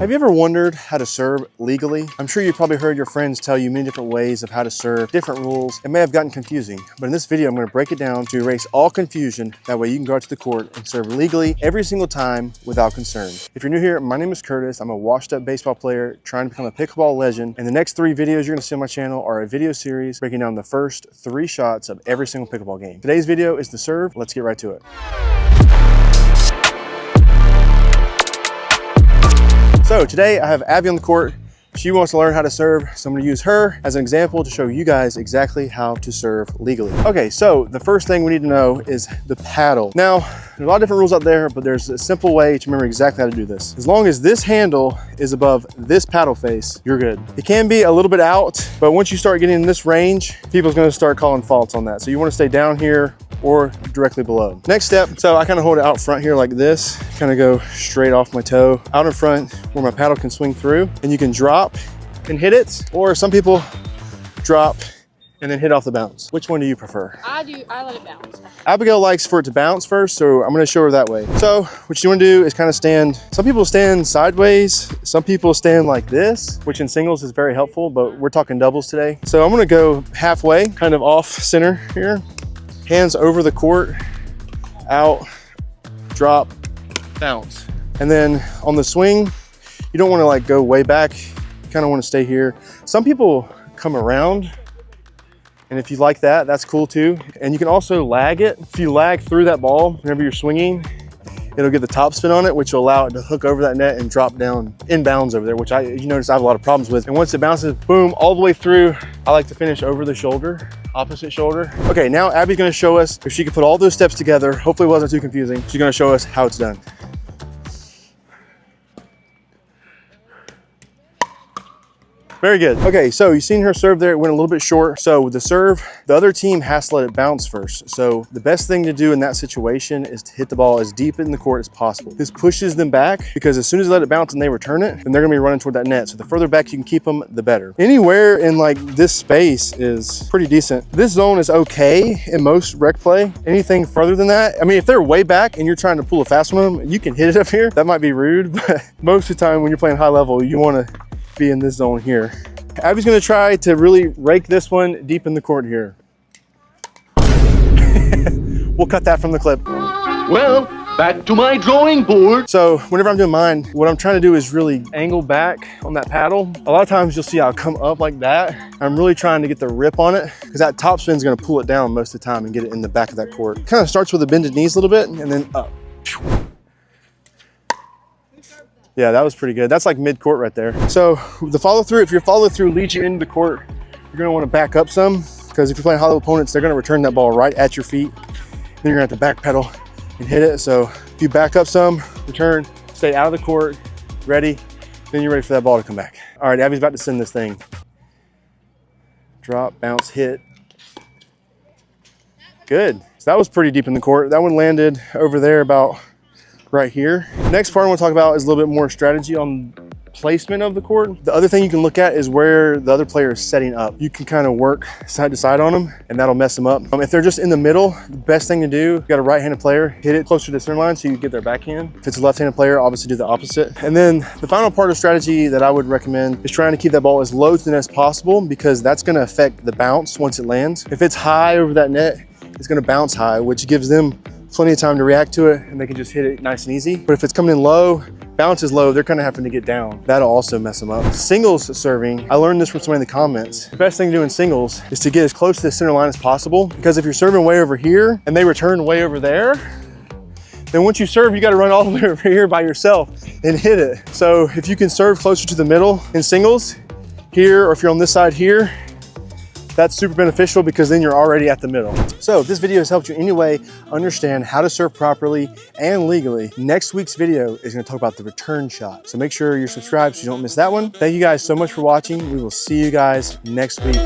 Have you ever wondered how to serve legally? I'm sure you've probably heard your friends tell you many different ways of how to serve, different rules. It may have gotten confusing, but in this video, I'm gonna break it down to erase all confusion. That way you can go out to the court and serve legally every single time without concern. If you're new here, my name is Curtis. I'm a washed up baseball player trying to become a pickleball legend. And the next 3 videos you're gonna see on my channel are a video series breaking down the first 3 shots of every single pickleball game. Today's video is the serve. Let's get right to it. So today I have Abby on the court. She wants to learn how to serve, so I'm gonna use her as an example to show you guys exactly how to serve legally. Okay, so the first thing we need to know is the paddle. Now, there's a lot of different rules out there, but there's a simple way to remember exactly how to do this. As long as this handle is above this paddle face, you're good. It can be a little bit out, but once you start getting in this range, people's gonna start calling faults on that. So you wanna stay down here or directly below. Next step, so I kind of hold it out front here like this, kind of go straight off my toe, out in front where my paddle can swing through, and you can drop and hit it, or some people drop and then hit off the bounce. Which one do you prefer? I let it bounce. Abigail likes for it to bounce first, so I'm gonna show her that way. So what you wanna do is kind of stand, some people stand sideways, some people stand like this, which in singles is very helpful, but we're talking doubles today. So I'm gonna go halfway, kind of off center here, hands over the court, out, drop, bounce. And then on the swing, you don't wanna like go way back, you kinda wanna stay here. Some people come around, and if you like that, that's cool too. And you can also lag it. If you lag through that ball, whenever you're swinging, it'll get the top spin on it, which will allow it to hook over that net and drop down inbounds over there, which you notice I have a lot of problems with. And once it bounces, boom, all the way through, I like to finish over the shoulder, opposite shoulder. Okay, now Abby's gonna show us if she can put all those steps together. Hopefully it wasn't too confusing. She's gonna show us how it's done. Very good. Okay, so you've seen her serve there, it went a little bit short. So with the serve, the other team has to let it bounce first. So the best thing to do in that situation is to hit the ball as deep in the court as possible. This pushes them back because as soon as they let it bounce and they return it, then they're gonna be running toward that net. So the further back you can keep them, the better. Anywhere in like this space is pretty decent. This zone is okay in most rec play. Anything further than that, I mean, if they're way back and you're trying to pull a fast one on them, you can hit it up here. That might be rude, but most of the time when you're playing high level, you wanna be in this zone here. Abby's gonna try to really rake this one deep in the court here. We'll cut that from the clip. Well, back to my drawing board. So whenever I'm doing mine, what I'm trying to do is really angle back on that paddle. A lot of times you'll see I'll come up like that. I'm really trying to get the rip on it because that top spin is gonna pull it down most of the time and get it in the back of that court. Kind of starts with a bended knees a little bit and then up. Yeah, that was pretty good. That's like mid-court right there. So the follow through, if your follow through leads you into the court, you're gonna wanna back up some because if you're playing hollow opponents, they're gonna return that ball right at your feet. Then you're gonna have to back pedal and hit it. So if you back up some, return, stay out of the court, ready, then you're ready for that ball to come back. All right, Abby's about to send this thing. Drop, bounce, hit. Good. So that was pretty deep in the court. That one landed over there about right here. Next part I want to talk about is a little bit more strategy on placement of the court. The other thing you can look at is where the other player is setting up. You can kind of work side to side on them and that'll mess them up. If they're just in the middle, the best thing to do, you got a right-handed player, hit it closer to the center line so you get their backhand. If it's a left-handed player, obviously do the opposite. And then the final part of strategy that I would recommend is trying to keep that ball as low to the net as possible because that's going to affect the bounce once it lands. If it's high over that net, it's going to bounce high, which gives them plenty of time to react to it and they can just hit it nice and easy. But if it's coming in low, bounce is low, they're kind of having to get down. That'll also mess them up. Singles serving, I learned this from somebody in the comments. The best thing to do in singles is to get as close to the center line as possible because if you're serving way over here and they return way over there, then once you serve, you got to run all the way over here by yourself and hit it. So if you can serve closer to the middle in singles here, or if you're on this side here, that's super beneficial because then you're already at the middle. So if this video has helped you in any way understand how to serve properly and legally, next week's video is gonna talk about the return shot. So make sure you're subscribed so you don't miss that one. Thank you guys so much for watching. We will see you guys next week.